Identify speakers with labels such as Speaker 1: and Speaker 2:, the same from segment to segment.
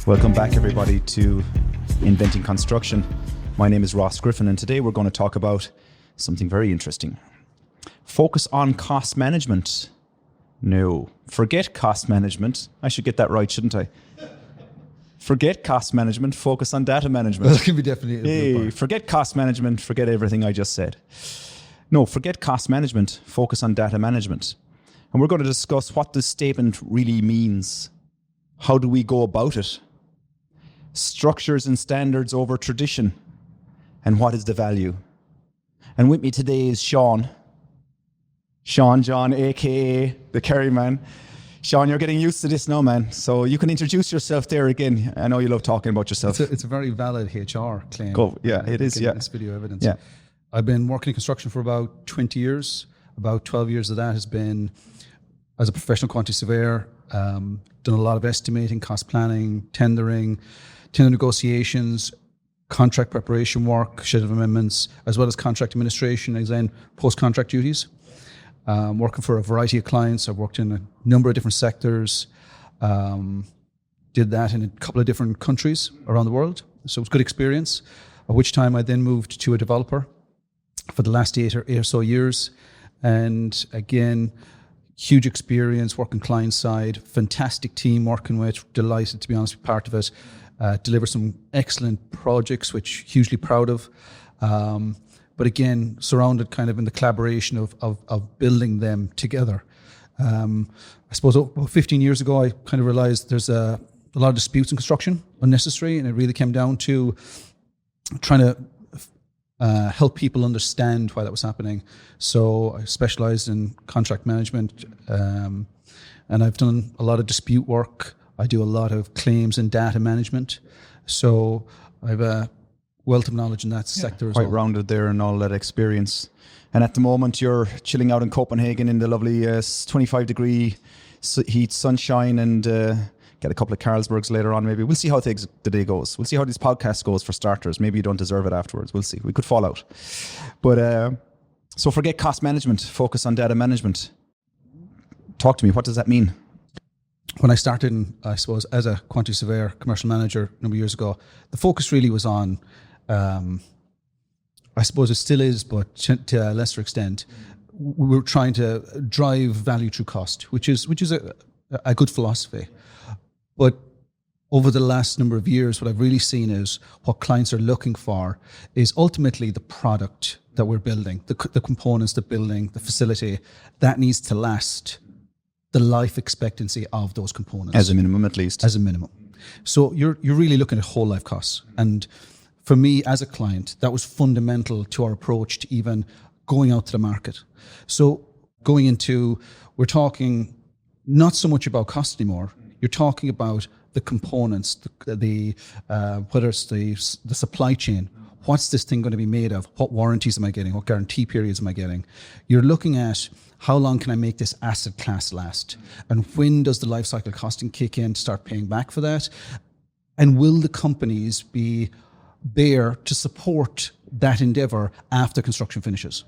Speaker 1: Welcome back, everybody, to Inventing Construction. My name is Ross Griffin, and today we're going to talk about something very interesting. Focus on cost management. No, forget cost management. I should get that right, shouldn't I? Forget cost management, focus on data management.
Speaker 2: That can be definitely
Speaker 1: forget cost management, forget everything I just said. No, forget cost management, focus on data management. And we're going to discuss what this statement really means. How do we go about it? Structures and standards over tradition. And what is the value? And with me today is Sean John, aka the Kerry Man. Sean, you're getting used to this now, man. So you can introduce yourself there again. I know you love talking about yourself.
Speaker 2: It's a very valid HR claim.
Speaker 1: Yeah, it is. Yeah,
Speaker 2: this video evidence.
Speaker 1: Yeah.
Speaker 2: I've been working in construction for about 20 years. About 12 years of that has been as a professional quantity surveyor. Done a lot of estimating, cost planning, tender negotiations, contract preparation work, schedule amendments, as well as contract administration, and then post-contract duties. Working for a variety of clients. I've worked in a number of different sectors. Did that in a couple of different countries around the world. So it was a good experience, at which time I then moved to a developer for the last eight or so years. And again, huge experience working client side, fantastic team working with, delighted to be honest, be part of it. Deliver some excellent projects, which hugely proud of. But again, surrounded kind of in the collaboration of building them together. I suppose about 15 years ago, I kind of realized there's a lot of disputes in construction, unnecessary, and it really came down to trying to help people understand why that was happening. So I specialized in contract management, and I've done a lot of dispute work. I do a lot of claims and data management. So I have a wealth of knowledge in that sector as well.
Speaker 1: Quite rounded there and all that experience. And at the moment, you're chilling out in Copenhagen in the lovely 25-degree heat, sunshine, and get a couple of Carlsbergs later on maybe. We'll see how the day goes. We'll see how this podcast goes for starters. Maybe you don't deserve it afterwards. We'll see. We could fall out. But so forget cost management. Focus on data management. Talk to me. What does that mean?
Speaker 2: When I started, I suppose, as a quantity surveyor, commercial manager a number of years ago, the focus really was on, I suppose it still is, but to a lesser extent, we were trying to drive value through cost, which is a good philosophy. But over the last number of years, what I've really seen is what clients are looking for is ultimately the product that we're building, the components, the building, the facility, that needs to last the life expectancy of those components.
Speaker 1: As a minimum, at least.
Speaker 2: As a minimum. So you're really looking at whole life costs. And for me as a client, that was fundamental to our approach to even going out to the market. So going into, we're talking not so much about cost anymore. You're talking about the components, the whether it's the supply chain. What's this thing going to be made of? What warranties am I getting? What guarantee periods am I getting? You're looking at how long can I make this asset class last? And when does the life cycle costing kick in to start paying back for that? And will the companies be there to support that endeavor after construction finishes?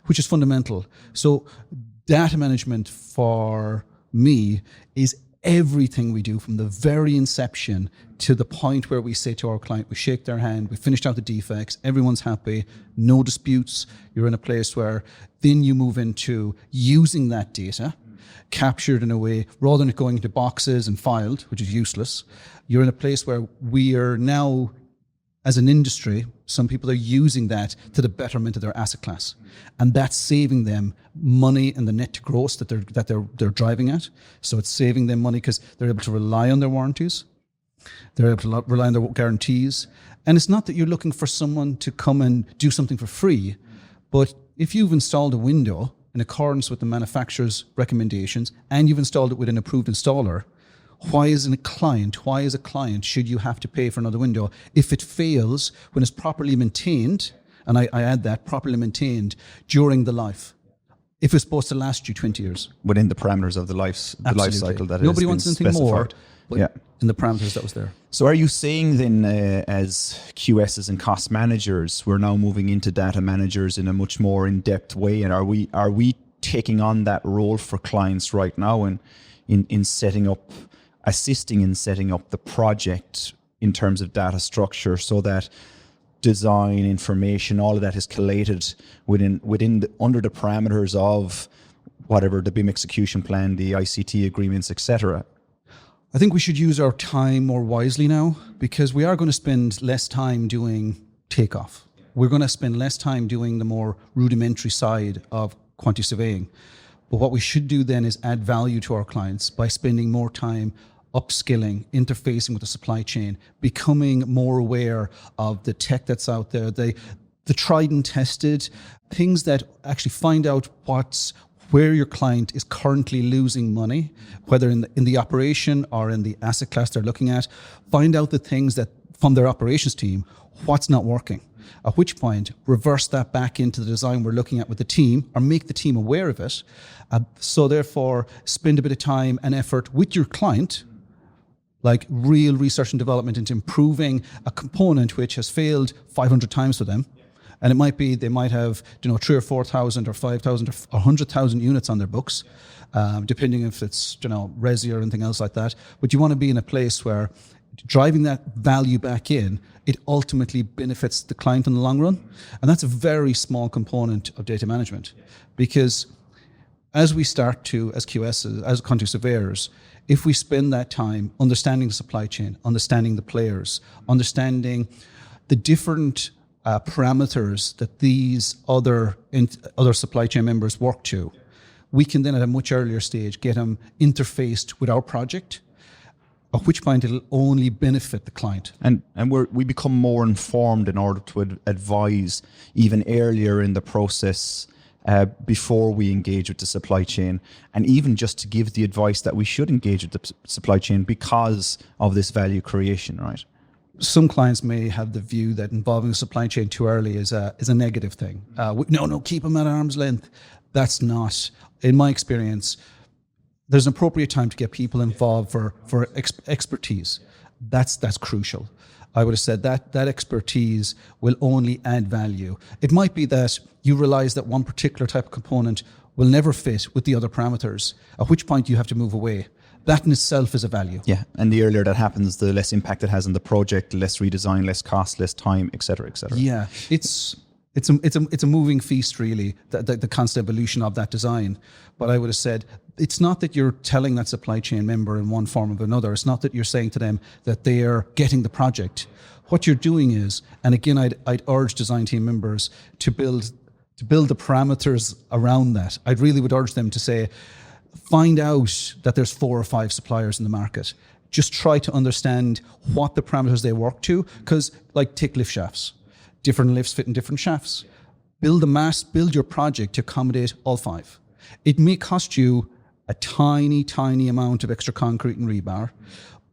Speaker 2: Which is fundamental. So data management for me is everything we do from the very inception to the point where we say to our client, we shake their hand, we finished out the defects, everyone's happy, no disputes. You're in a place where then you move into using that data, captured in a way, rather than it going into boxes and filed, which is useless. You're in a place where we are now, as an industry, some people are using that to the betterment of their asset class. And that's saving them money and the net to gross that they're driving at. So it's saving them money because they're able to rely on their warranties. They're able to rely on their guarantees. And it's not that you're looking for someone to come and do something for free, but if you've installed a window in accordance with the manufacturer's recommendations and you've installed it with an approved installer, why as a client should you have to pay for another window if it fails when it's properly maintained, and I add that, properly maintained during the life, if it's supposed to last you 20 years?
Speaker 1: Within the parameters of the life cycle that
Speaker 2: nobody wants anything
Speaker 1: specified.
Speaker 2: more, but in the parameters that was there.
Speaker 1: So are you saying then as QSs and cost managers, we're now moving into data managers in a much more in-depth way, and are we taking on that role for clients right now in setting up assisting in setting up the project in terms of data structure, so that design information, all of that is collated under the parameters of whatever the BIM execution plan, the ICT agreements, etc.
Speaker 2: I think we should use our time more wisely now, because we are going to spend less time doing takeoff. We're going to spend less time doing the more rudimentary side of quantity surveying. But what we should do then is add value to our clients by spending more time upskilling, interfacing with the supply chain, becoming more aware of the tech that's out there, the tried and tested things that actually find out where your client is currently losing money, whether in the operation or in the asset class they're looking at. Find out the things that from their operations team, what's not working. At which point, reverse that back into the design we're looking at with the team, or make the team aware of it. So therefore, spend a bit of time and effort with your client, like real research and development into improving a component which has failed 500 times for them. And it might be they might have 3,000 or 4,000 or 5,000 or 100,000 units on their books, depending if it's resi or anything else like that. But you want to be in a place where driving that value back in, it ultimately benefits the client in the long run. And that's a very small component of data management, because as we start to, as QSs, as quantity surveyors, if we spend that time understanding the supply chain, understanding the players, understanding the different parameters that these other supply chain members work to, we can then at a much earlier stage get them interfaced with our project, at which point it'll only benefit the client.
Speaker 1: And we become more informed in order to advise even earlier in the process, before we engage with the supply chain, and even just to give the advice that we should engage with the supply chain because of this value creation, right?
Speaker 2: Some clients may have the view that involving the supply chain too early is a negative thing. No, keep them at arm's length. That's not, in my experience. There's an appropriate time to get people involved for expertise. That's crucial. I would have said that expertise will only add value. It might be that you realize that one particular type of component will never fit with the other parameters, at which point you have to move away. That in itself is a value.
Speaker 1: Yeah, and the earlier that happens, the less impact it has on the project, less redesign, less cost, less time, et cetera, et cetera.
Speaker 2: Yeah, it's a moving feast, really, the constant evolution of that design. But I would have said, it's not that you're telling that supply chain member in one form or another. It's not that you're saying to them that they are getting the project. What you're doing is, and again, I'd urge design team members to build the parameters around that. I really would urge them to say, find out that there's 4 or 5 suppliers in the market. Just try to understand what the parameters they work to, because take lift shafts. Different lifts fit in different shafts. Build your project to accommodate all 5. It may cost you a tiny, tiny amount of extra concrete and rebar,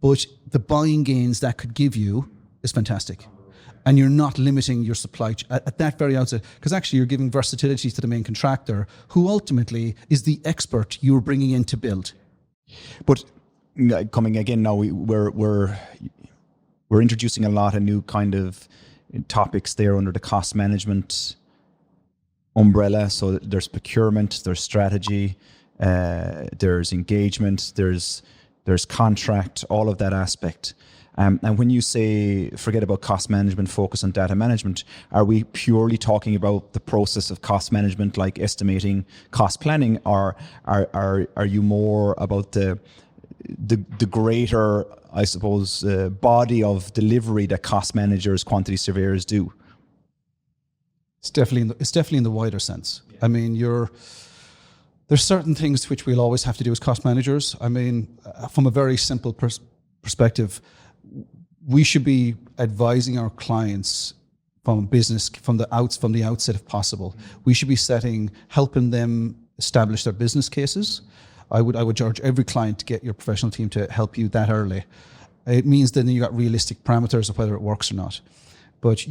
Speaker 2: but the buying gains that could give you is fantastic. And you're not limiting your supply at that very outset, because actually you're giving versatility to the main contractor, who ultimately is the expert you're bringing in to build.
Speaker 1: But coming again now, we're introducing a lot of new kind of topics there under the cost management umbrella. So there's procurement, there's strategy, there's engagement, there's contract, all of that aspect. And when you say forget about cost management, focus on data management, are we purely talking about the process of cost management, like estimating, cost planning, or are you more about the greater, I suppose, body of delivery that cost managers, quantity surveyors do?
Speaker 2: It's definitely in the wider sense. Yeah. I mean, there's certain things which we'll always have to do as cost managers. I mean, from a very simple perspective, we should be advising our clients from the outset if possible. We should be helping them establish their business cases. I would urge every client to get your professional team to help you that early. It means then you got realistic parameters of whether it works or not. But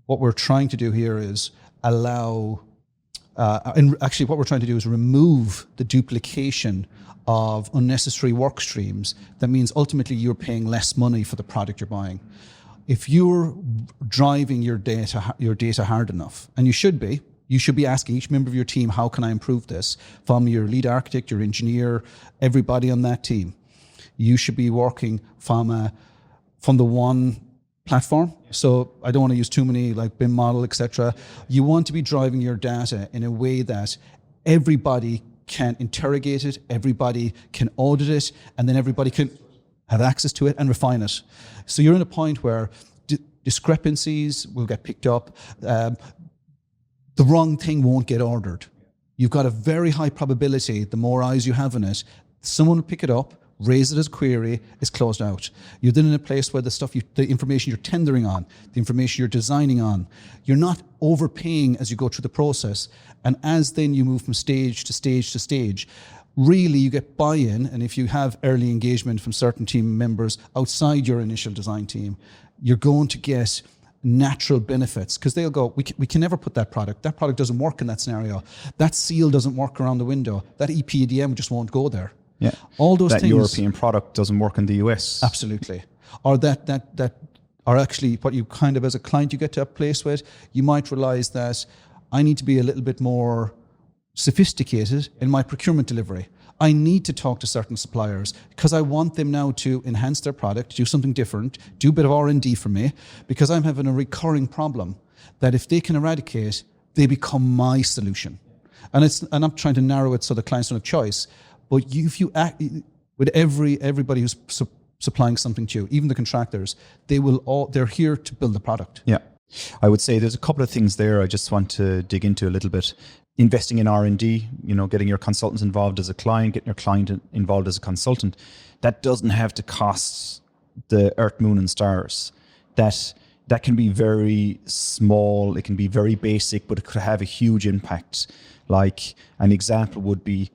Speaker 2: what we're trying to do here is what we're trying to do is remove the duplication of unnecessary work streams. That means ultimately you're paying less money for the product you're buying. If you're driving your data hard enough, and you should be asking each member of your team, how can I improve this? From your lead architect, your engineer, everybody on that team. you should be working from the one platform. So I don't want to use too many like BIM model, etc. You want to be driving your data in a way that everybody can interrogate it, everybody can audit it, and then everybody can have access to it and refine it. So you're in a point where discrepancies will get picked up. The wrong thing won't get ordered. You've got a very high probability, the more eyes you have on it, someone will pick it up, raise it as a query, it's closed out. You're then in a place where the information you're tendering on, the information you're designing on, you're not overpaying as you go through the process. And as then you move from stage to stage to stage, really you get buy-in. And if you have early engagement from certain team members outside your initial design team, you're going to get natural benefits, because they'll go, we can never put that product doesn't work in that scenario, that seal doesn't work around the window, that EPDM just won't go there.
Speaker 1: Yeah,
Speaker 2: all those
Speaker 1: that
Speaker 2: things.
Speaker 1: European product doesn't work in the US.
Speaker 2: Absolutely. Or that are actually what you kind of, as a client, you get to a place with, you might realize that I need to be a little bit more sophisticated in my procurement delivery. I need to talk to certain suppliers because I want them now to enhance their product, do something different, do a bit of R&D for me, because I'm having a recurring problem that if they can eradicate, they become my solution. And I'm trying to narrow it so the clients don't have choice. But if you act with everybody who's supplying something to you, even the contractors, they're here to build the product.
Speaker 1: Yeah, I would say there's a couple of things there I just want to dig into a little bit. Investing in R&D, getting your consultants involved as a client, getting your client involved as a consultant, that doesn't have to cost the earth, moon and stars. That can be very small, it can be very basic, but it could have a huge impact. Like an example would be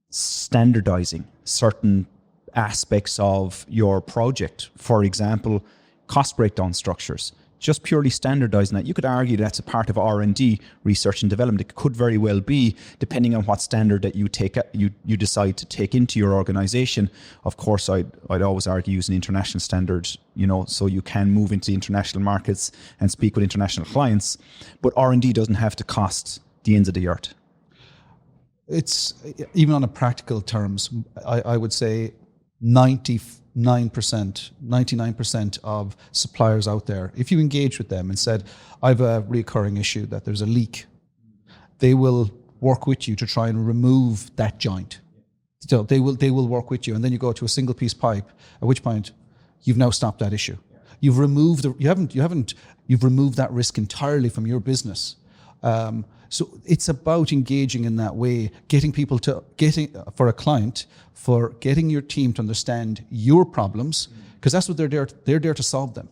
Speaker 1: standardizing certain aspects of your project. For example, cost breakdown structures. Just purely standardizing that. You could argue that's a part of R&D, research and development. It could very well be, depending on what standard that you decide to take into your organization. Of course, I'd always argue use an international standard, so you can move into the international markets and speak with international clients. But R&D doesn't have to cost the ends of the earth.
Speaker 2: It's, even on a practical terms, I would say 99% of suppliers out there, if you engage with them and said, I have a recurring issue that there's a leak, they will work with you to try and remove that joint. So they will work with you, and then you go to a single piece pipe, at which point you've now stopped that issue. You've removed you've removed that risk entirely from your business. So it's about engaging in that way, getting your team to understand your problems, because that's what they're there to solve them,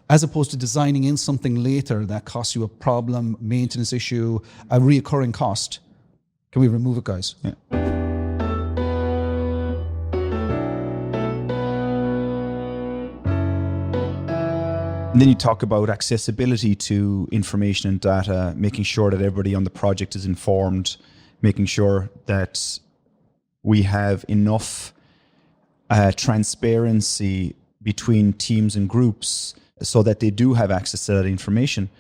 Speaker 2: as opposed to designing in something later that costs you a problem, maintenance issue, a reoccurring cost. Can we remove it, guys?
Speaker 1: Yeah. And then you talk about accessibility to information and data, making sure that everybody on the project is informed, making sure that we have enough transparency between teams and groups so that they do have access to that information.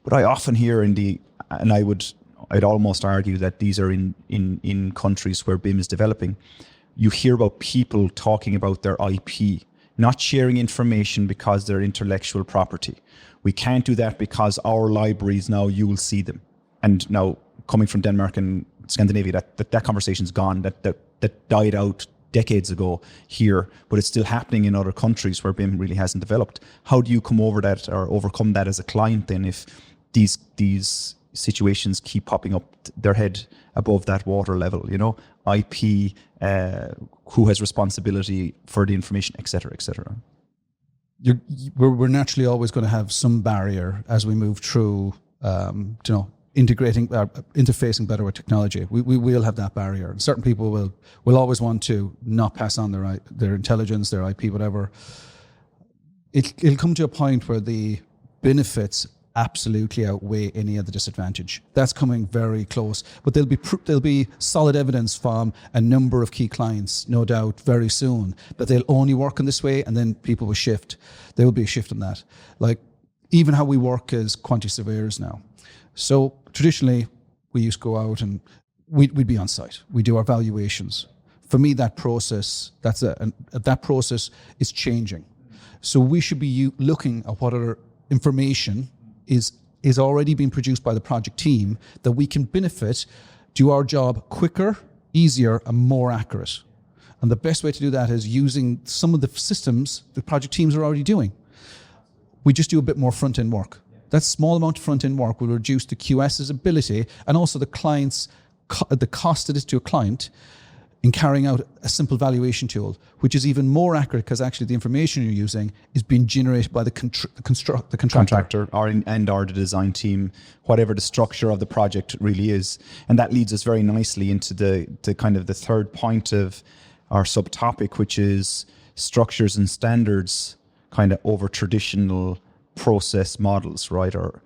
Speaker 1: But I often hear I'd almost argue that these are in countries where BIM is developing, you hear about people talking about their IP, not sharing information because they're intellectual property. We can't do that because our libraries now, you will see them. And now, coming from Denmark and Scandinavia, that conversation's gone. That died out decades ago here, but it's still happening in other countries where BIM really hasn't developed. How do you come over that or overcome that as a client then, if these situations keep popping up their head above that water level, IP, who has responsibility for the information, et cetera, et cetera?
Speaker 2: We're naturally always going to have some barrier as we move through, interfacing better with technology. We will have that barrier. And certain people will always want to not pass on their intelligence, their IP, whatever. It'll come to a point where the benefits absolutely outweigh any other disadvantage. That's coming very close. But there'll be solid evidence from a number of key clients, no doubt, very soon, that they'll only work in this way, and then people will shift. There will be a shift in that. Like, even how we work as quantity surveyors now. So traditionally, we used to go out and we'd be on site. We do our valuations. for me, that process that process is changing. So we should be looking at what other information is already being produced by the project team that we can benefit, do our job quicker, easier, and more accurate. And the best way to do that is using some of the systems the project teams are already doing. We just do a bit more front-end work. That small amount of front-end work will reduce the QS's ability and also the cost it is to a client in carrying out a simple valuation tool, which is even more accurate because actually the information you're using is being generated by the contractor
Speaker 1: and the design team, whatever the structure of the project really is. And that leads us very nicely into the kind of the third point of our subtopic, which is structures and standards kind of over traditional process models, right, or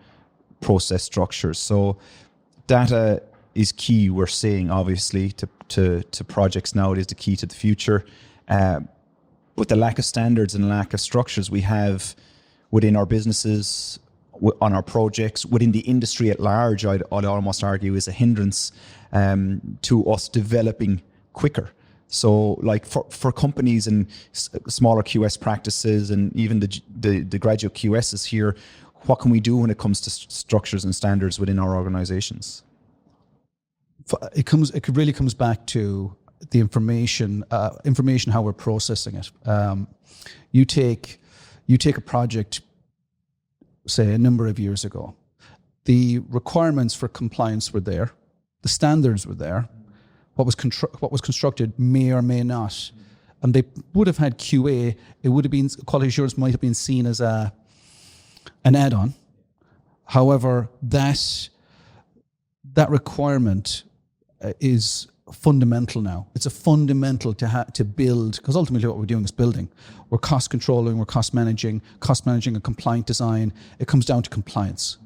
Speaker 1: process structures. So data is key, we're saying, obviously, to projects now. It is the key to the future. But the lack of standards and lack of structures we have within our businesses, on our projects, within the industry at large, I'd almost argue is a hindrance to us developing quicker. So like for companies and smaller QS practices and even the graduate QSs here, what can we do when it comes to structures and standards within our organizations?
Speaker 2: It really comes back to the information, how we're processing it. You take a project, say a number of years ago. The requirements for compliance were there, the standards were there. What was constructed may or may not, and they would have had QA. It would have been quality assurance might have been seen as an add-on. However, that requirement is fundamental now. It's a fundamental to build, because ultimately what we're doing is building. We're cost controlling, we're cost managing a compliant design. It comes down to compliance.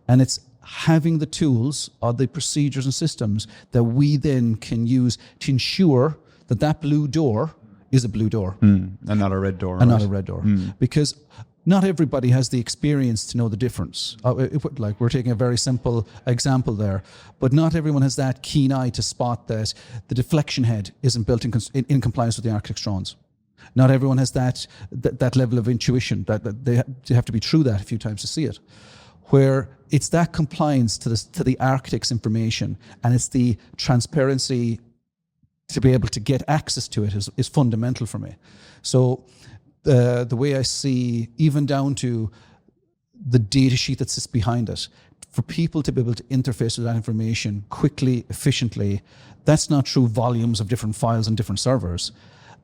Speaker 2: And it's having the tools or the procedures and systems that we then can use to ensure that blue door is a blue door.
Speaker 1: And not a red door.
Speaker 2: And not a red door. Because not everybody has the experience to know the difference. Like we're taking a very simple example there, but not everyone has that keen eye to spot that the deflection head isn't built in compliance with the architect's drawings. Not everyone has that level of intuition that they have to be through that a few times to see it. Where it's that compliance to the architect's information and it's the transparency to be able to get access to it is fundamental for me. So the way I see, even down to the data sheet that sits behind it, for people to be able to interface with that information quickly, efficiently, that's not through volumes of different files and different servers.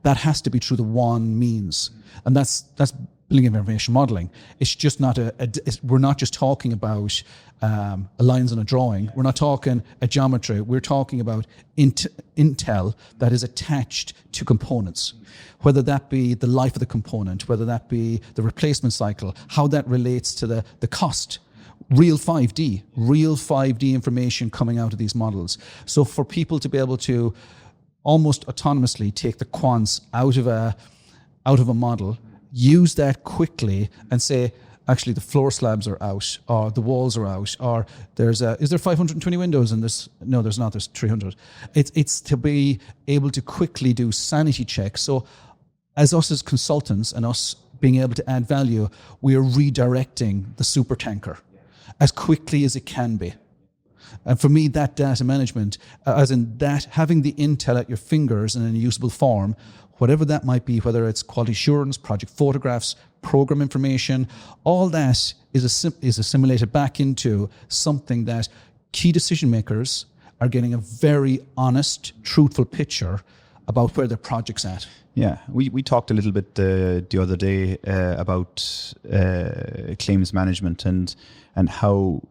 Speaker 2: That has to be through the one means. And that's building information modeling. It's just not we're not just talking about lines on a drawing. We're not talking a geometry. We're talking about intel that is attached to components, whether that be the life of the component, whether that be the replacement cycle, how that relates to the cost. Real 5D information coming out of these models. So for people to be able to almost autonomously take the quants out of a model, use that quickly and say, actually the floor slabs are out, or the walls are out, or is there 520 windows in this? No, there's not, there's 300. It's to be able to quickly do sanity checks. So as consultants and us being able to add value, we are redirecting the super tanker as quickly as it can be. And for me, that data management, as in that having the intel at your fingers and in a usable form, whatever that might be, whether it's quality assurance, project photographs, program information, all that is assimilated back into something that key decision makers are getting a very honest, truthful picture about where their project's at.
Speaker 1: Yeah, we talked a little bit the other day about claims management and how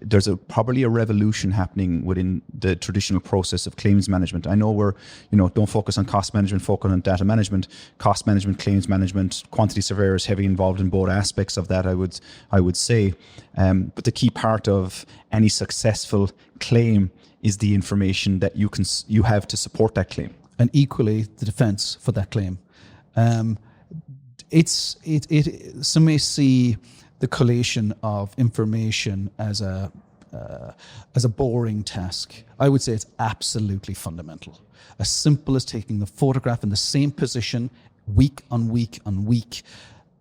Speaker 1: there's probably a revolution happening within the traditional process of claims management. I know we're, don't focus on cost management, focus on data management, cost management, claims management, quantity surveyors heavily involved in both aspects of that, I would say. But the key part of any successful claim is the information that you have to support that claim.
Speaker 2: And equally, the defense for that claim. Some may see the collation of information as as a boring task. I would say it's absolutely fundamental. As simple as taking the photograph in the same position week on week on week.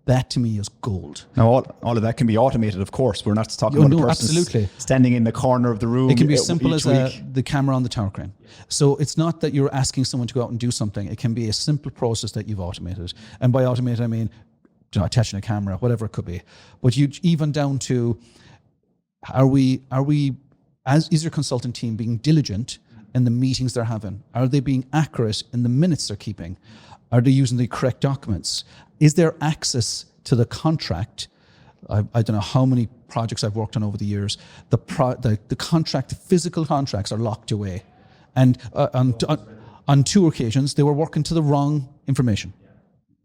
Speaker 2: That to me is gold.
Speaker 1: Now, all of that can be automated, of course. We're not talking about a person
Speaker 2: absolutely.
Speaker 1: standing in the corner of the room.
Speaker 2: It can be as simple as
Speaker 1: week.
Speaker 2: the camera on the tower crane. So it's not that you're asking someone to go out and do something. It can be a simple process that you've automated. And by automated, I mean attaching a camera, whatever it could be. But you even down to, is your consultant team being diligent in the meetings they're having? Are they being accurate in the minutes they're keeping? Are they using the correct documents? Is there access to the contract? I don't know how many projects I've worked on over the years. The contract, the physical contracts are locked away. And on 2 occasions, they were working to the wrong information.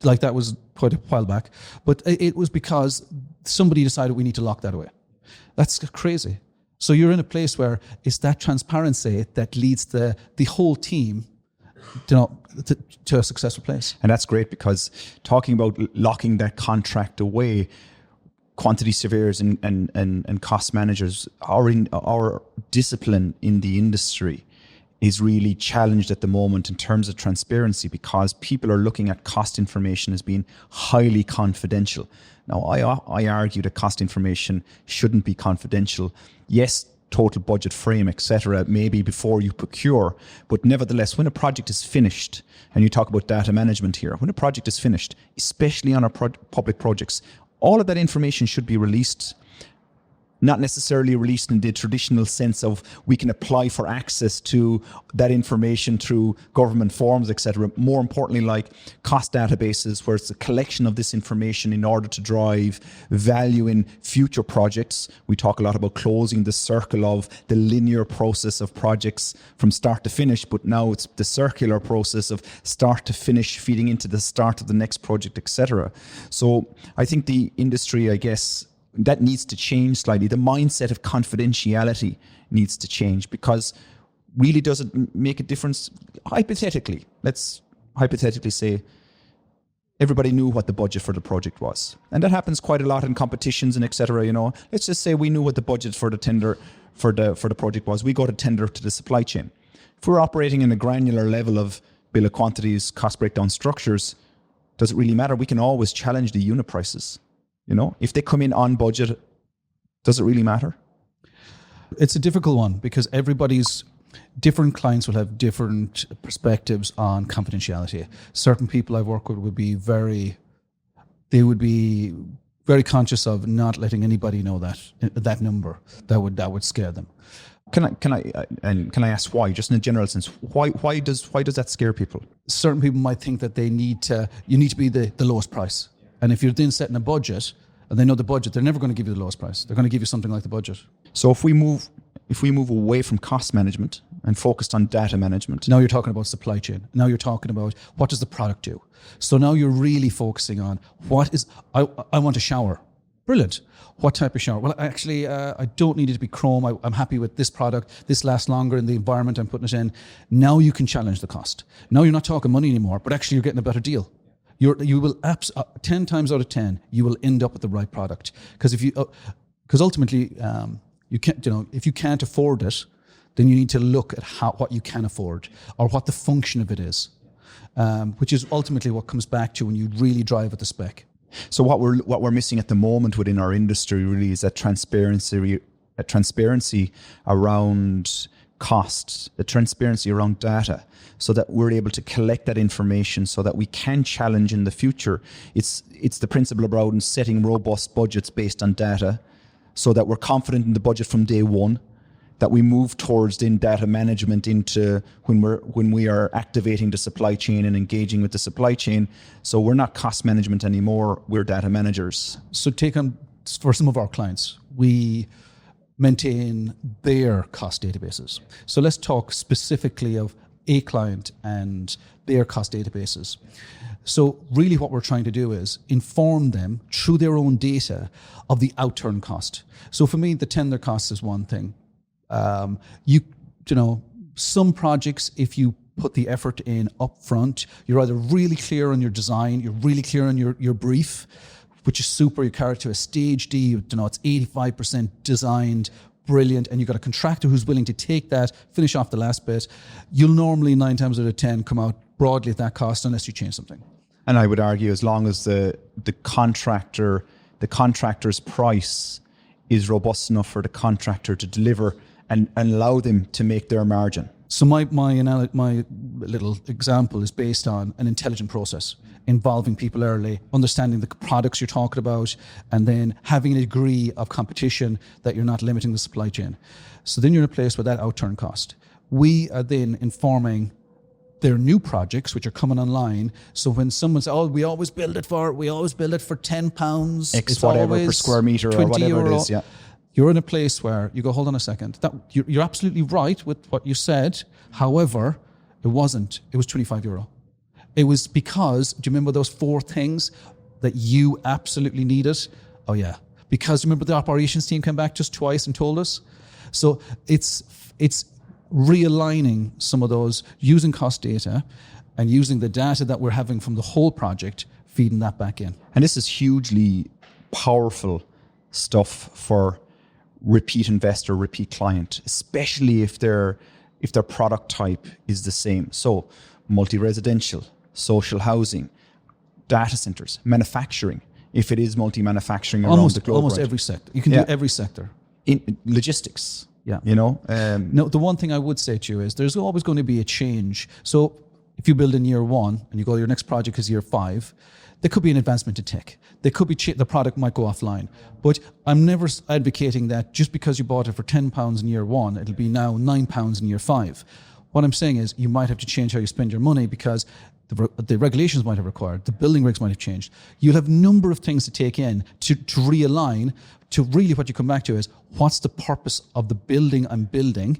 Speaker 2: Like that was quite a while back. But it was because somebody decided we need to lock that away. That's crazy. So you're in a place where it's that transparency that leads the whole team to a successful place.
Speaker 1: And that's great, because talking about locking that contract away, quantity surveyors and cost managers, our discipline in the industry is really challenged at the moment in terms of transparency, because people are looking at cost information as being highly confidential. Now, I argue that cost information shouldn't be confidential. Yes, total budget frame, etc., maybe before you procure. But nevertheless, when a project is finished, and you talk about data management here, when a project is finished, especially on our public projects, all of that information should be released. Not necessarily released in the traditional sense of we can apply for access to that information through government forms, etc. More importantly, like cost databases, where it's a collection of this information in order to drive value in future projects. We talk a lot about closing the circle of the linear process of projects from start to finish, but now it's the circular process of start to finish, feeding into the start of the next project, etc. So I think the industry, I guess, that needs to change slightly. The mindset of confidentiality needs to change, because really does it make a difference? Hypothetically, let's hypothetically say everybody knew what the budget for the project was. And that happens quite a lot in competitions and etc. Let's just say we knew what the budget for the tender for the project was. We go to tender to the supply chain. If we're operating in a granular level of bill of quantities, cost breakdown structures, does it really matter? We can always challenge the unit prices. If they come in on budget, does it really matter?
Speaker 2: It's a difficult one, because different clients will have different perspectives on confidentiality. Certain people I've worked with would be very conscious of not letting anybody know that number. That would scare them.
Speaker 1: Can I ask why? Just in a general sense, why does that scare people?
Speaker 2: Certain people might think that you need to be the lowest price. And if you're then setting a budget, and they know the budget, they're never going to give you the lowest price. They're going to give you something like the budget.
Speaker 1: So if we move away from cost management and focused on data management.
Speaker 2: Now you're talking about supply chain. Now you're talking about what does the product do? So now you're really focusing on I want a shower. Brilliant. What type of shower? Well, actually, I don't need it to be chrome. I'm happy with this product. This lasts longer in the environment I'm putting it in. Now you can challenge the cost. Now you're not talking money anymore, but actually you're getting a better deal. You will 10 times out of 10 you will end up with the right product, because ultimately you can't, if you can't afford it, then you need to look at what you can afford, or what the function of it is, which is ultimately what comes back to when you really drive at the spec.
Speaker 1: So what we're missing at the moment within our industry really is that transparency around costs, the transparency around data, so that we're able to collect that information so that we can challenge in the future. It's the principle around setting robust budgets based on data, so that we're confident in the budget from day one, that we move towards in data management into when we are activating the supply chain and engaging with the supply chain. So we're not cost management anymore, we're data managers.
Speaker 2: So for some of our clients, we maintain their cost databases. So let's talk specifically of a client and their cost databases. So really what we're trying to do is inform them through their own data of the outturn cost. So for me, the tender cost is one thing. Some projects, if you put the effort in up front, you're either really clear on your design, you're really clear on your brief, which is super. You carry it to a stage D, it's 85% designed, brilliant, and you've got a contractor who's willing to take that, finish off the last bit, you'll normally 9 times out of 10 come out broadly at that cost unless you change something.
Speaker 1: And I would argue, as long as the contractor's price is robust enough for the contractor to deliver and allow them to make their margin.
Speaker 2: So my little example is based on an intelligent process involving people early, understanding the products you're talking about, and then having a degree of competition that you're not limiting the supply chain. So then you're in a place where that outturn cost. We are then informing their new projects which are coming online. So when someone says, "Oh, we always build it for £10,
Speaker 1: X whatever per square meter or whatever it is," yeah.
Speaker 2: You're in a place where you go, hold on a second. You're absolutely right with what you said. However, it wasn't. It was €25. It was because, do you remember those 4 things that you absolutely needed? Oh yeah. Because remember the operations team came back just twice and told us? So it's realigning some of those, using cost data and using the data that we're having from the whole project, feeding that back in.
Speaker 1: And this is hugely powerful stuff for repeat investor, repeat client, especially if their product type is the same. So multi-residential, social housing, data centers, manufacturing, if it is multi-manufacturing around the globe.
Speaker 2: Almost every sector. You can do every sector.
Speaker 1: In logistics.
Speaker 2: Yeah.
Speaker 1: No,
Speaker 2: the one thing I would say to you is there's always going to be a change. So if you build in year 1 and you go, your next project is year 5, there could be an advancement in tech. There could be the product might go offline. But I'm never advocating that just because you bought it for £10 in year 1, it'll be now £9 in year 5. What I'm saying is you might have to change how you spend your money because the regulations might have required, the building regs might have changed. You'll have a number of things to take in to realign to really what you come back to is what's the purpose of the building I'm building,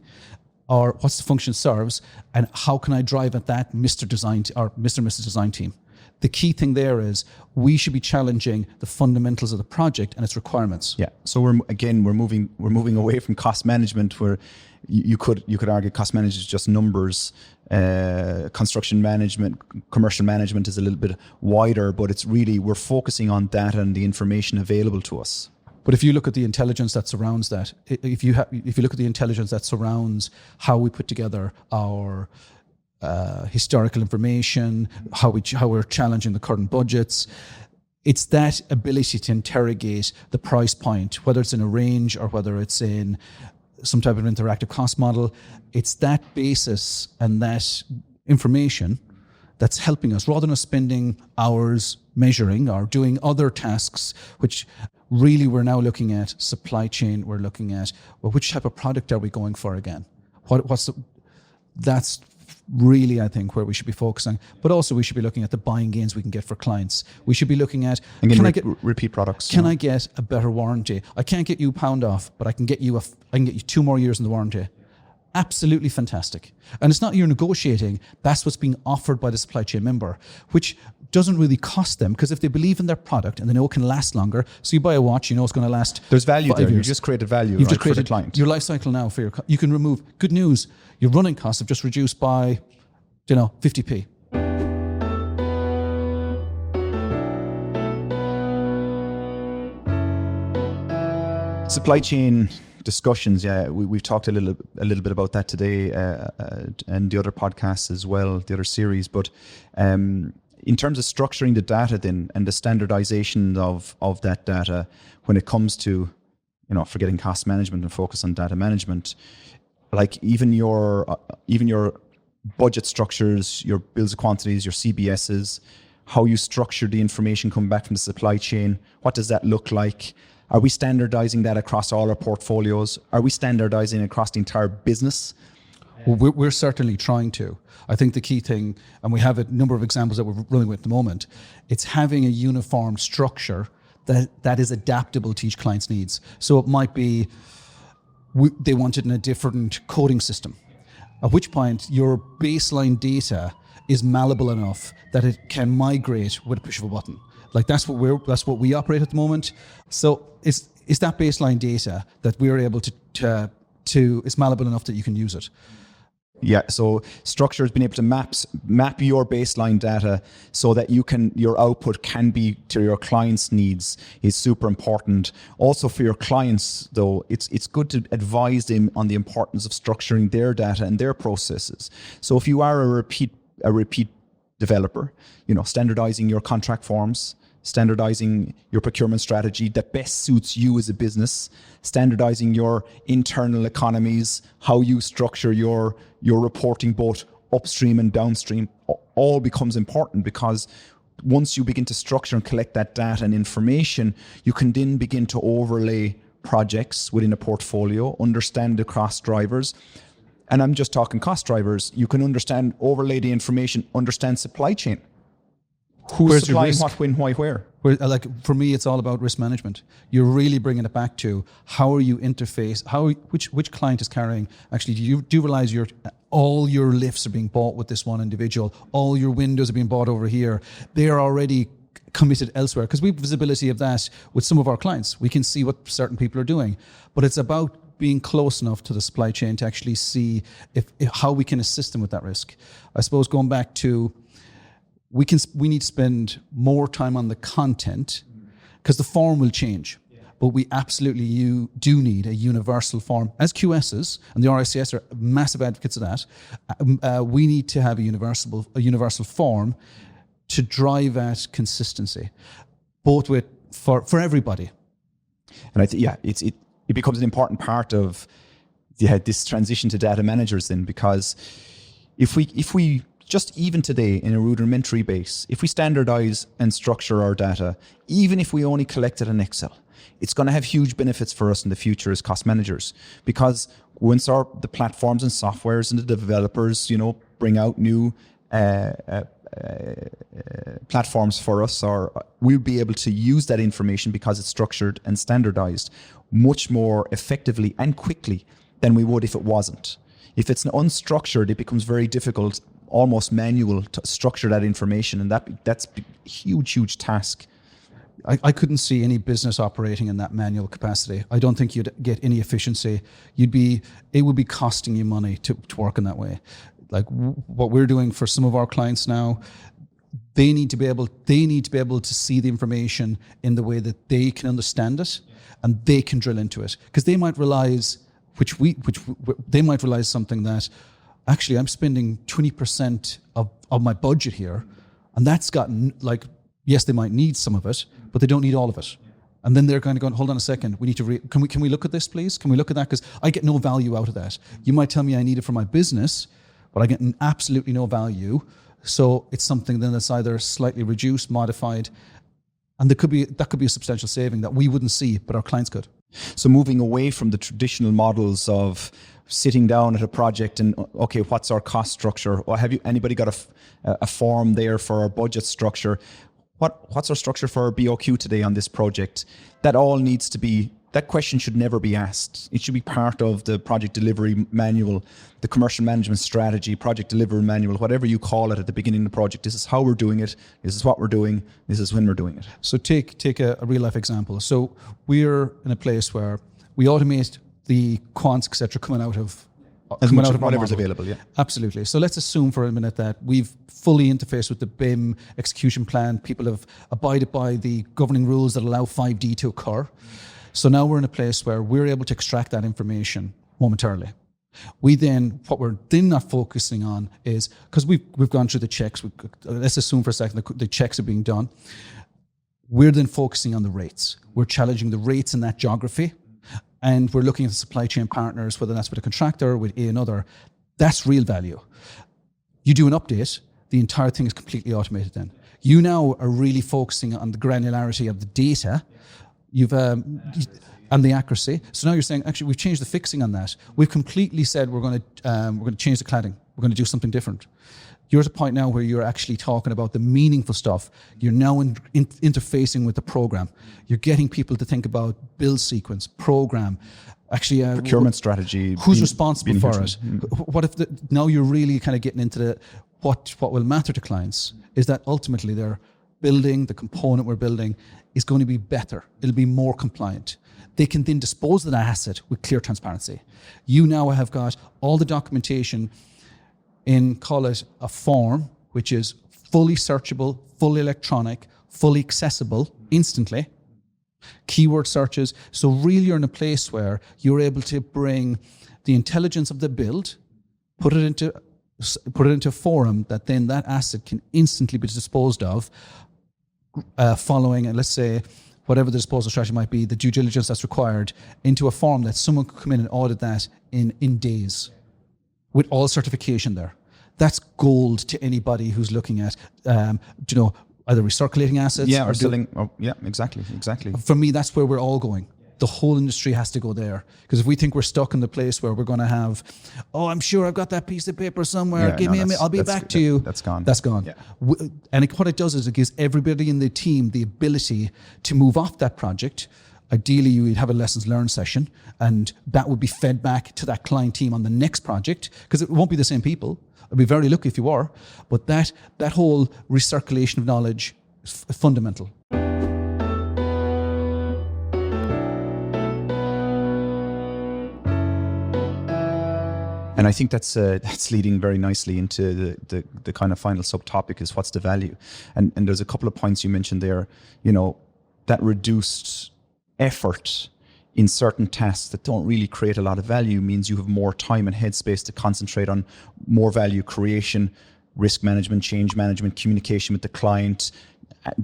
Speaker 2: or what's the function it serves, and how can I drive at that Mr. Design or Mr. and Mrs. Design team. The key thing there is we should be challenging the fundamentals of the project and its requirements.
Speaker 1: Yeah. So we're moving away from cost management, where you could argue cost management is just numbers. Construction management, commercial management is a little bit wider, but it's really we're focusing on data and the information available to us.
Speaker 2: But if you look at the intelligence that surrounds that, if you look at the intelligence that surrounds how we put together our historical information, how we're challenging the current budgets, it's that ability to interrogate the price point, whether it's in a range or whether it's in some type of interactive cost model. It's that basis and that information that's helping us, rather than us spending hours measuring or doing other tasks, which really we're now looking at supply chain. We're looking at, well, which type of product are we going for again? That's really, I think, where we should be focusing. But also we should be looking at the buying gains we can get for clients. We should be looking at,
Speaker 1: repeat products.
Speaker 2: Can I get a better warranty? I can't get you £1 off, but I can get you 2 more years in the warranty. Absolutely fantastic. And it's not you're negotiating, that's what's being offered by the supply chain member, which doesn't really cost them, because if they believe in their product and they know it can last longer, so you buy a watch, you know it's going to last.
Speaker 1: There's value
Speaker 2: 5
Speaker 1: there.
Speaker 2: years.
Speaker 1: You've just created value.
Speaker 2: You've just
Speaker 1: for the
Speaker 2: created
Speaker 1: client.
Speaker 2: your life cycle now for you can remove. Good news, your running costs have just reduced by 50p.
Speaker 1: Supply chain discussions, we've talked a little bit about that today and the other podcasts as well, the other series. But in terms of structuring the data then and the standardization of that data when it comes to, forgetting cost management and focus on data management, like even your budget structures, your bills of quantities, your CBSs, how you structure the information coming back from the supply chain, what does that look like? Are we standardizing that across all our portfolios? Are we standardizing across the entire business?
Speaker 2: Well, we're certainly trying to. I think the key thing, and we have a number of examples that we're running with at the moment, it's having a uniform structure that is adaptable to each client's needs. So it might be they want it in a different coding system, at which point your baseline data is malleable enough that it can migrate with a push of a button. Like that's what we operate at the moment. So it's that baseline data that we're able to it's malleable enough that you can use it.
Speaker 1: Yeah, so structure has been able to map your baseline data so that your output can be to your clients' needs is super important. Also for your clients, though, it's good to advise them on the importance of structuring their data and their processes. So if you are a repeat developer, standardizing your contract forms, standardizing your procurement strategy that best suits you as a business, standardizing your internal economies, how you structure your reporting both upstream and downstream, all becomes important, because once you begin to structure and collect that data and information, you can then begin to overlay projects within a portfolio, understand the cost drivers. And I'm just talking cost drivers. You can overlay the information, understand supply chain. Who's supplying what, when, why, where?
Speaker 2: Like for me, it's all about risk management. You're really bringing it back to how are you interface? Which client is carrying? Actually, do you realize all your lifts are being bought with this one individual? All your windows are being bought over here. They are already committed elsewhere, because we have visibility of that with some of our clients. We can see what certain people are doing, but it's about being close enough to the supply chain to actually see if how we can assist them with that risk. I suppose going back to, we need to spend more time on the content, because the form will change. Yeah. But we absolutely do need a universal form. As QSs, and the RICS are massive advocates of that, we need to have a universal form to drive at consistency, both for everybody.
Speaker 1: And I think, it becomes an important part of this transition to data managers then, because if we just even today in a rudimentary base, if we standardize and structure our data, even if we only collect it in Excel, it's going to have huge benefits for us in the future as cost managers, because once the platforms and softwares and the developers, bring out new platforms for us, or we'll be able to use that information because it's structured and standardized much more effectively and quickly than we would if it wasn't. If it's unstructured, it becomes very difficult, almost manual, to structure that information, and that's a huge task.
Speaker 2: I couldn't see any business operating in that manual capacity. I don't think you'd get any efficiency. It would be costing you money to work in that way. Like what we're doing for some of our clients now, they need to be able to see the information in the way that they can understand it, and they can drill into it, because they might realize they might realize something that actually I'm spending 20% of my budget here, and that's gotten, like, yes, they might need some of it, but they don't need all of it. And then they're kind of going, hold on a second, we need to can we look at this, please? Can we look at that? Because I get no value out of that. You might tell me I need it for my business, but I get absolutely no value. So it's something then that's either slightly reduced, modified, and that could be a substantial saving that we wouldn't see, but our clients could.
Speaker 1: So moving away from the traditional models of sitting down at a project and, okay, what's our cost structure? Or have anybody got a form there for our budget structure? What's our structure for our BOQ today on this project? That all needs to be, that question should never be asked. It should be part of the project delivery manual, the commercial management strategy, project delivery manual, whatever you call it at the beginning of the project. This is how we're doing it. This is what we're doing. This is when we're doing it.
Speaker 2: So take a real life example. So we're in a place where we automate the quants, etc., coming out of
Speaker 1: whatever's available. Yeah,
Speaker 2: absolutely. So let's assume for a minute that we've fully interfaced with the BIM execution plan. People have abided by the governing rules that allow 5D to occur. So now we're in a place where we're able to extract that information momentarily. What we're then not focusing on is, because we've gone through the checks. Let's assume for a second the checks are being done. We're then focusing on the rates. We're challenging the rates in that geography. And we're looking at the supply chain partners, whether that's with a contractor, with another. That's real value. You do an update, the entire thing is completely automated then. You now are really focusing on the granularity of the data, and the accuracy. So now you're saying, actually, we've changed the fixing on that. We've completely said we're going to change the cladding. We're going to do something different. You're at a point now where you're actually talking about the meaningful stuff. You're now interfacing with the program. You're getting people to think about build sequence, program, actually
Speaker 1: procurement strategy.
Speaker 2: Who's responsible for it? What if now you're really kind of getting into what will matter to clients is that ultimately they're building, the component we're building is going to be better. It'll be more compliant. They can then dispose of that asset with clear transparency. You now have got all the documentation in, call it a form, which is fully searchable, fully electronic, fully accessible instantly. Keyword searches. So really you're in a place where you're able to bring the intelligence of the build, put it into a forum that then that asset can instantly be disposed of following, and let's say, whatever the disposal strategy might be, the due diligence that's required, into a form that someone could come in and audit that in days with all certification there. That's gold to anybody who's looking at, either recirculating assets.
Speaker 1: Yeah, or selling. Yeah, exactly.
Speaker 2: For me, that's where we're all going. The whole industry has to go there. Because if we think we're stuck in the place where we're going to have, I'm sure I've got that piece of paper somewhere.
Speaker 1: Yeah,
Speaker 2: Give me a minute. I'll be back to you.
Speaker 1: That's gone.
Speaker 2: That's gone.
Speaker 1: Yeah.
Speaker 2: And what it does is it gives everybody in the team the ability to move off that project. Ideally, you would have a lessons learned session, and that would be fed back to that client team on the next project, because it won't be the same people. I'd be very lucky if you are. But that whole recirculation of knowledge is fundamental.
Speaker 1: And I think that's leading very nicely into the kind of final subtopic is what's the value. And there's a couple of points you mentioned there, that reduced effort in certain tasks that don't really create a lot of value means you have more time and headspace to concentrate on more value creation, risk management, change management, communication with the client,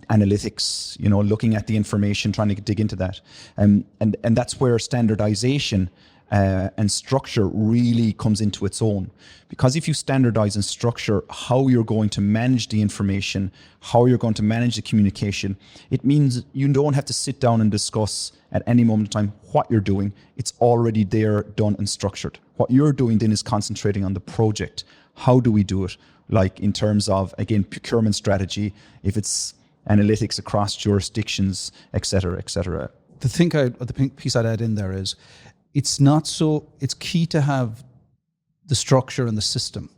Speaker 1: analytics, looking at the information, trying to dig into that. And that's where standardization and structure really comes into its own. Because if you standardize and structure how you're going to manage the information, how you're going to manage the communication, it means you don't have to sit down and discuss at any moment in time what you're doing. It's already there, done and structured. What you're doing then is concentrating on the project. How do we do it? Like in terms of, again, procurement strategy, if it's analytics across jurisdictions, et cetera, et cetera.
Speaker 2: The piece I'd add in there is, it's key to have the structure and the system,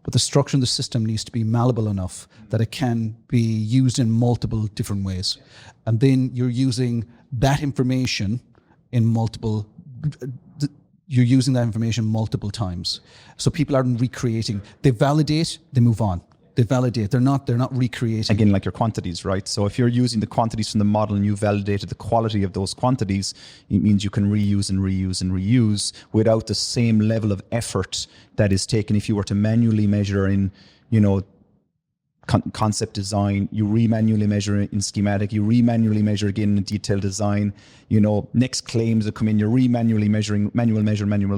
Speaker 2: but the structure and the system needs to be malleable enough that it can be used in multiple different ways. And then you're using that information multiple times. So people aren't recreating. They validate, they move on. They validate. They're not recreating.
Speaker 1: Again, like your quantities, right? So if you're using the quantities from the model and you validated the quality of those quantities, it means you can reuse and reuse and reuse without the same level of effort that is taken if you were to manually measure in, concept design, you re-manually measure in schematic, you re-manually measure again in detailed design, next claims that come in, you're re-manually measuring, manual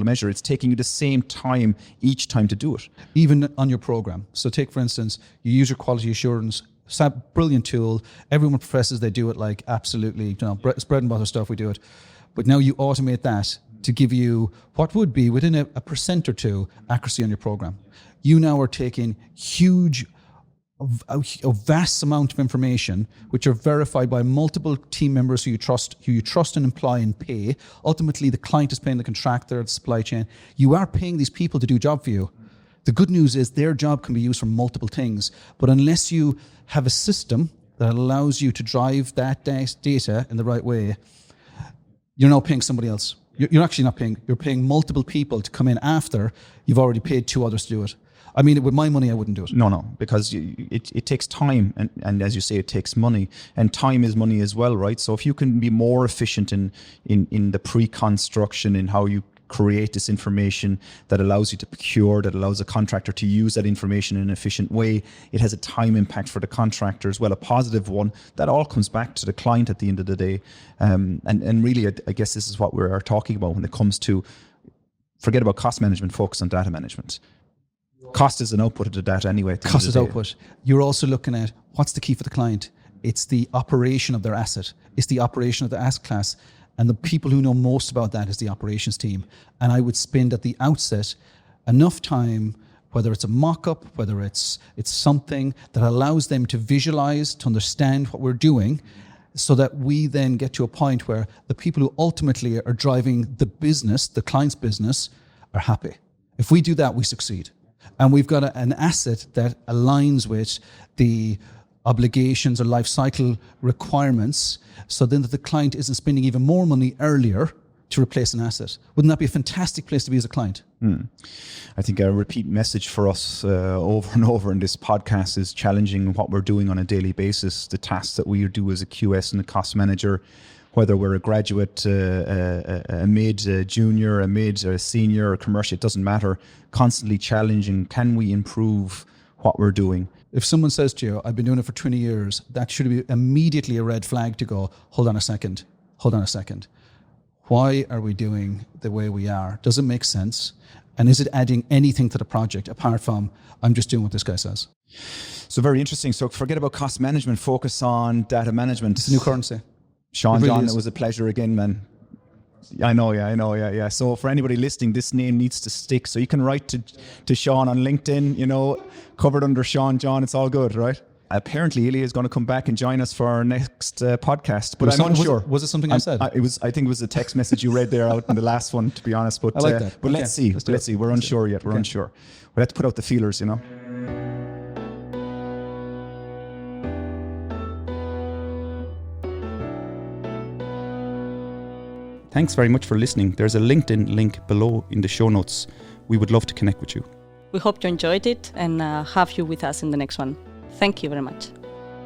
Speaker 1: measure. It's taking you the same time each time to do it.
Speaker 2: Even on your program. So take, for instance, you use your quality assurance, brilliant tool. Everyone professes they do it like absolutely, it's bread and butter stuff, we do it. But now you automate that to give you what would be within a percent or two accuracy on your program. You now are taking a vast amount of information which are verified by multiple team members who you trust and employ and pay. Ultimately, the client is paying the contractor, the supply chain. You are paying these people to do a job for you. The good news is their job can be used for multiple things, but unless you have a system that allows you to drive that data in the right way, you're now paying somebody else. You're actually not paying, you're paying multiple people to come in after you've already paid two others to do it. I mean, with my money, I wouldn't do it.
Speaker 1: No, because it takes time. And as you say, it takes money. And time is money as well, right? So if you can be more efficient in the pre-construction, in how you create this information that allows you to procure, that allows a contractor to use that information in an efficient way, it has a time impact for the contractor as well, a positive one. That all comes back to the client at the end of the day. And really, I guess this is what we're talking about when it comes to, forget about cost management, focus on data management. Cost is an output of the data anyway.
Speaker 2: Cost is output. You're also looking at what's the key for the client. It's the operation of their asset. It's the operation of the asset class. And the people who know most about that is the operations team. And I would spend at the outset enough time, whether it's a mock-up, whether it's something that allows them to visualize, to understand what we're doing, so that we then get to a point where the people who ultimately are driving the business, the client's business, are happy. If we do that, we succeed. And we've got an asset that aligns with the obligations or life cycle requirements, so then that the client isn't spending even more money earlier to replace an asset. Wouldn't that be a fantastic place to be as a client?
Speaker 1: I think a repeat message for us over and over in this podcast is challenging what we're doing on a daily basis, the tasks that we do as a QS and a cost manager, whether we're a graduate, a mid, a junior, a mid, a senior, or commercial, it doesn't matter. Constantly challenging, can we improve what we're doing?
Speaker 2: If someone says to you, I've been doing it for 20 years, that should be immediately a red flag to go, hold on a second. Why are we doing the way we are? Does it make sense? And is it adding anything to the project apart from, I'm just doing what this guy says?
Speaker 1: So very interesting. So forget about cost management, focus on data management.
Speaker 2: It's a new currency.
Speaker 1: Sean,
Speaker 2: really
Speaker 1: John,
Speaker 2: is.
Speaker 1: it was a pleasure again, man. I know. So for anybody listening, this name needs to stick. So you can write to Sean on LinkedIn, covered under Sean, John, it's all good, right? Apparently, Ilya is going to come back and join us for our next podcast, but I'm unsure.
Speaker 2: Was it something I said?
Speaker 1: I think it was a text message you read there out in the last one, to be honest. But
Speaker 2: I like that.
Speaker 1: But
Speaker 2: Okay.
Speaker 1: let's see. Let's see. We're unsure yet. We're
Speaker 2: Okay.
Speaker 1: unsure. We have to put out the feelers, Thanks very much for listening. There's a LinkedIn link below in the show notes. We would love to connect with you.
Speaker 3: We hope you enjoyed it and have you with us in the next one. Thank you very much.